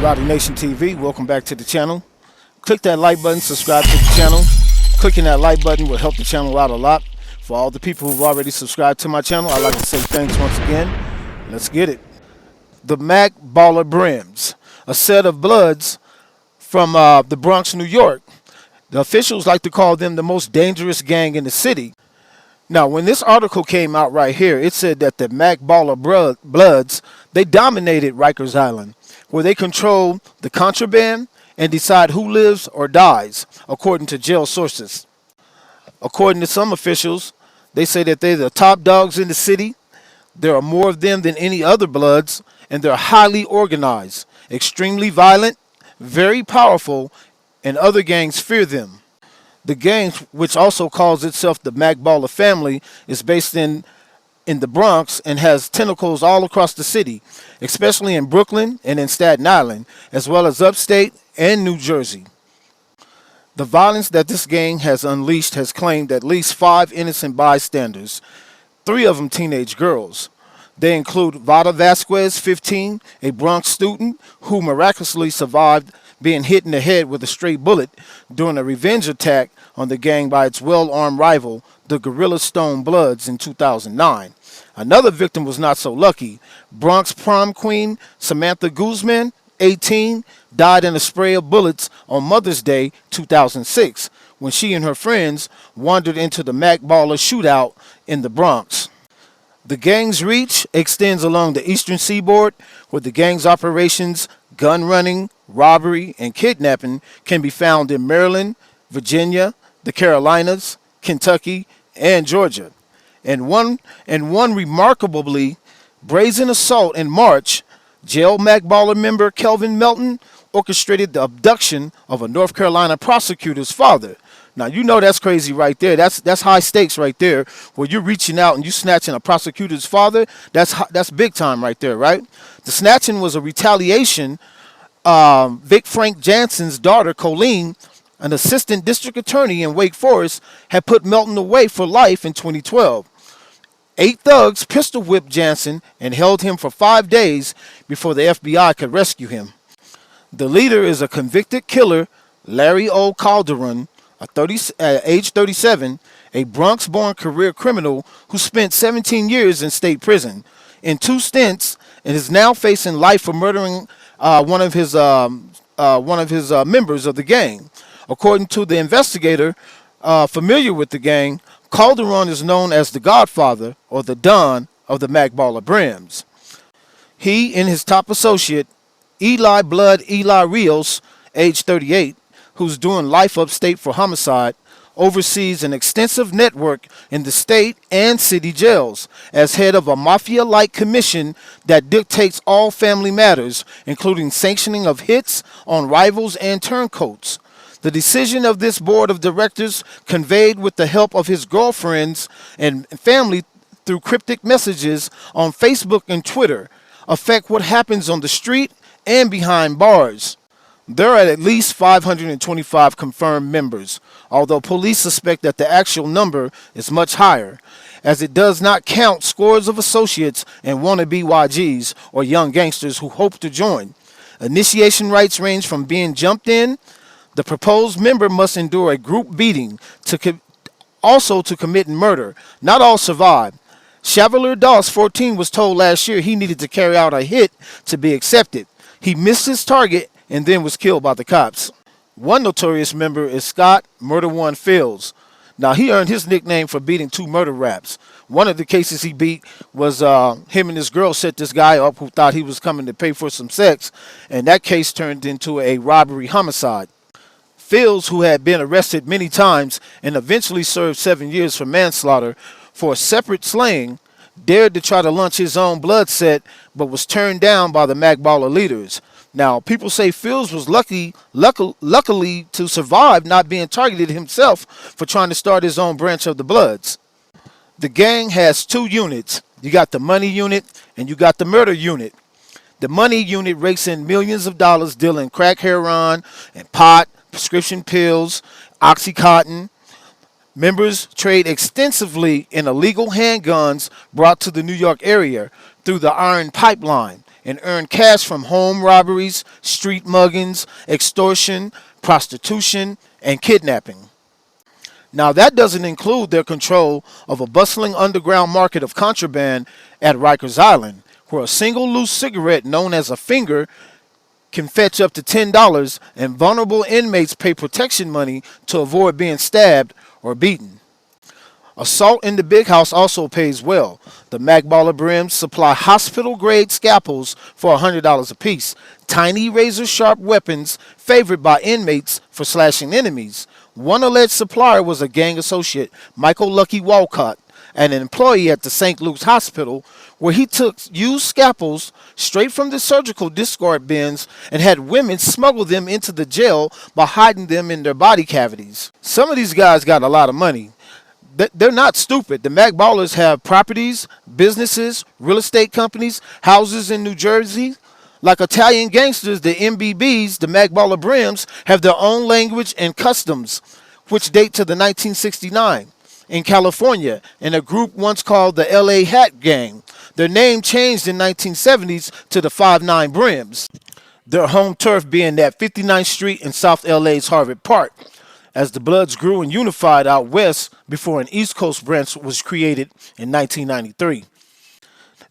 Rowdy Nation TV, welcome back to the channel. Click that like button, subscribe to the channel. Clicking that like button will help the channel out a lot. For all the people who've already subscribed to my channel, I'd like to say thanks once again. Let's get it. The Mac Baller Brims, a set of bloods from the Bronx, New York. The officials like to call them the most dangerous gang in the city. Now, when this article came out right here, it said that the Mac Baller Bloods, they dominated Rikers Island, where they control the contraband and decide who lives or dies, according to jail sources. According to some officials, they say that they're the top dogs in the city. There are more of them than any other Bloods, and they're highly organized, extremely violent, very powerful, and other gangs fear them. The gang, which also calls itself the Mac Baller family, is based in the Bronx and has tentacles all across the city, especially in Brooklyn and in Staten Island, as well as upstate and New Jersey. The violence that this gang has unleashed has claimed at least 5 innocent bystanders, 3 of them teenage girls. They include Vada Vasquez, 15, a Bronx student who miraculously survived being hit in the head with a stray bullet during a revenge attack on the gang by its well-armed rival, the Gorilla Stone Bloods, in 2009. Another victim was not so lucky. Bronx prom queen Samantha Guzman, 18, died in a spray of bullets on Mother's Day 2006 when she and her friends wandered into the Mac Baller shootout in the Bronx. The gang's reach extends along the eastern seaboard, where the gang's operations, gun running, robbery, and kidnapping can be found in Maryland, Virginia, the Carolinas, Kentucky, and Georgia. And one remarkably brazen assault in March, jail Mac Baller member Kelvin Melton orchestrated the abduction of a North Carolina prosecutor's father. Now, you know that's crazy right there. That's high stakes right there, where you're reaching out and you snatching a prosecutor's father. That's big time right there, right? The snatching was a retaliation. Vic Frank Jansen's daughter, Colleen, an assistant district attorney in Wake Forest, had put Melton away for life in 2012. 8 thugs pistol whipped Jansen and held him for 5 days before the FBI could rescue him. The leader is a convicted killer, Larry O. Calderon, age 37, a Bronx-born career criminal who spent 17 years in state prison in 2 stints and is now facing life for murdering one of his members of the gang. According to the investigator familiar with the gang, Calderon is known as the Godfather, or the Don, of the Mac Baller Brims. He and his top associate, Eli Rios, age 38, who's doing life upstate for homicide, oversees an extensive network in the state and city jails as head of a mafia-like commission that dictates all family matters, including sanctioning of hits on rivals and turncoats. The decision of this board of directors, conveyed with the help of his girlfriends and family through cryptic messages on Facebook and Twitter, affect what happens on the street and behind bars. There are at least 525 confirmed members, although police suspect that the actual number is much higher, as it does not count scores of associates and wannabe YGs or young gangsters who hope to join. Initiation rites range from being jumped in. The proposed member must endure a group beating, also to committing murder. Not all survive. Chevalier Doss, 14, was told last year he needed to carry out a hit to be accepted. He missed his target and then was killed by the cops. One notorious member is Scott Murder One Fields. Now, he earned his nickname for beating 2 murder raps. One of the cases he beat was him and his girl set this guy up who thought he was coming to pay for some sex, and that case turned into a robbery homicide. Fields, who had been arrested many times and eventually served 7 years for manslaughter for a separate slaying, dared to try to launch his own blood set but was turned down by the Mac Baller leaders. Now, people say Fields was luckily to survive not being targeted himself for trying to start his own branch of the Bloods. The gang has 2 units. You got the money unit and you got the murder unit. The money unit rakes in millions of dollars dealing crack heroin and pot, prescription pills, Oxycontin. Members trade extensively in illegal handguns brought to the New York area through the Iron Pipeline and earned cash from home robberies, street muggings, extortion, prostitution, and kidnapping. Now, that doesn't include their control of a bustling underground market of contraband at Rikers Island, where a single loose cigarette known as a finger can fetch up to $10, and vulnerable inmates pay protection money to avoid being stabbed or beaten. Assault in the big house also pays well. The Macballer Brims supply hospital-grade scalpels for $100 apiece, tiny razor-sharp weapons favored by inmates for slashing enemies. One alleged supplier was a gang associate, Michael Lucky Walcott, an employee at the St. Luke's Hospital, where he took used scalpels straight from the surgical discard bins and had women smuggle them into the jail by hiding them in their body cavities. Some of these guys got a lot of money. They're not stupid. The Mac Ballers have properties, businesses, real estate companies, houses in New Jersey. Like Italian gangsters, the MBBs, the Mac Baller Brims, have their own language and customs, which date to the 1969 in California, in a group once called the LA Hat Gang. Their name changed in 1970s to the 5'9 Brims. Their home turf being at 59th Street in South LA's Harvard Park, as the Bloods grew and unified out west before an East Coast branch was created in 1993.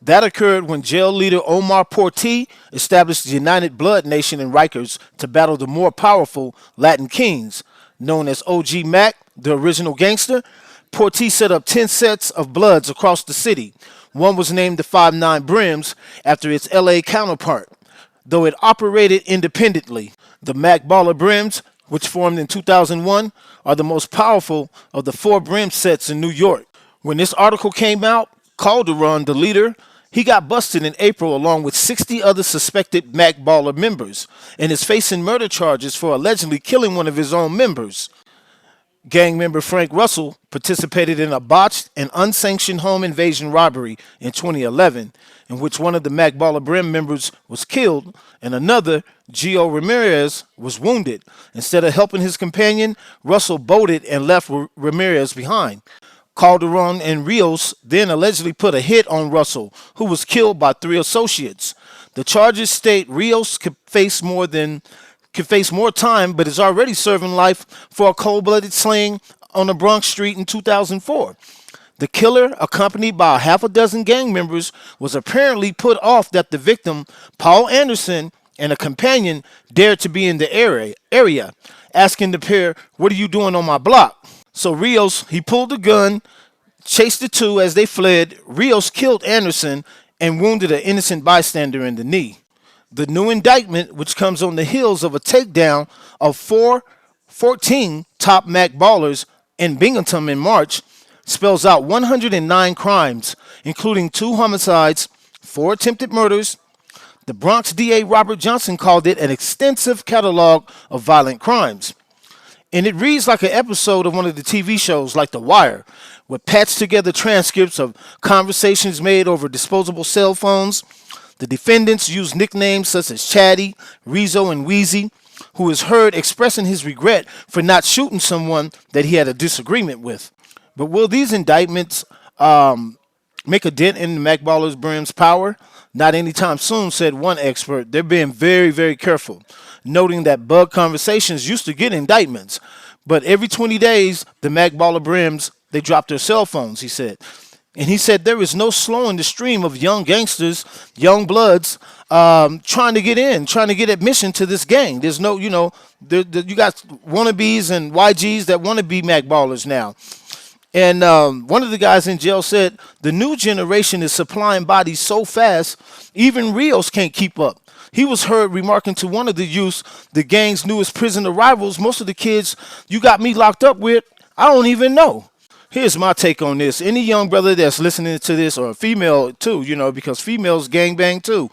That occurred when jail leader Omar Porti established the United Blood Nation in Rikers to battle the more powerful Latin kings. Known as OG Mac, the original gangster, Porti set up 10 sets of Bloods across the city. One was named the 5'9 Brims after its LA counterpart, though it operated independently. The Mac Baller Brims, which formed in 2001, are the most powerful of the 4 Brim sets in New York. When this article came out, Calderon, the leader, he got busted in April along with 60 other suspected Mac Baller members and is facing murder charges for allegedly killing one of his own members. Gang member Frank Russell participated in a botched and unsanctioned home invasion robbery in 2011, in which one of the Mac Baller Brim members was killed and another, Gio Ramirez, was wounded. Instead of helping his companion, Russell bolted and left Ramirez behind. Calderon and Rios then allegedly put a hit on Russell, who was killed by 3 associates. The charges state Rios could face more time, but is already serving life for a cold-blooded slaying on a Bronx street in 2004. The killer, accompanied by half a dozen gang members, was apparently put off that the victim, Paul Anderson, and a companion dared to be in the area, asking the pair, "What are you doing on my block?" So Rios, he pulled the gun, chased the two as they fled. Rios killed Anderson and wounded an innocent bystander in the knee. The new indictment, which comes on the heels of a takedown of 14 top Mac Ballers in Binghamton in March, spells out 109 crimes, including 2 homicides, 4 attempted murders. The Bronx DA Robert Johnson called it an extensive catalog of violent crimes. And it reads like an episode of one of the TV shows like The Wire, with patched together transcripts of conversations made over disposable cell phones. The defendants used nicknames such as Chatty, Rizzo, and Wheezy, who is heard expressing his regret for not shooting someone that he had a disagreement with. But will these indictments make a dent in the Mac Ballers Brim's power? Not anytime soon, said one expert. They're being very, very careful, noting that bug conversations used to get indictments, but every 20 days, the Mac Baller Brims, they drop their cell phones, he said. And he said there is no slowing the stream of young gangsters, young bloods, trying to get in, trying to get admission to this gang. There's no, you got wannabes and YGs that want to be Mac Ballers now. And one of the guys in jail said the new generation is supplying bodies so fast, even Rios can't keep up. He was heard remarking to one of the youths, the gang's newest prison arrivals, "Most of the kids you got me locked up with, I don't even know." Here's my take on this. Any young brother that's listening to this, or a female too, because females gangbang too.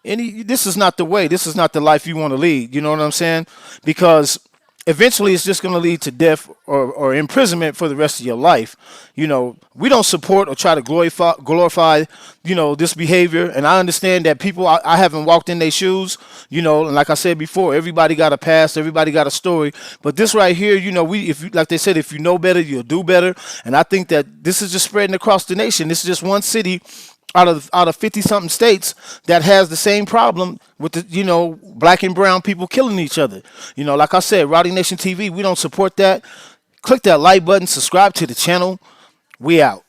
This is not the way. This is not the life you want to lead. You know what I'm saying? Because eventually it's just going to lead to death or imprisonment for the rest of your life. We don't support or try to glorify this behavior. And I understand that people, I haven't walked in their shoes, and like I said before, everybody got a past, everybody got a story. But this right here, like they said, if you know better, you'll do better. And I think that this is just spreading across the nation. This is just one city out of 50 something states that has the same problem with the black and brown people killing each other. Like I said, Rowdy Nation TV, we don't support that. Click that like button, subscribe to the channel. We out.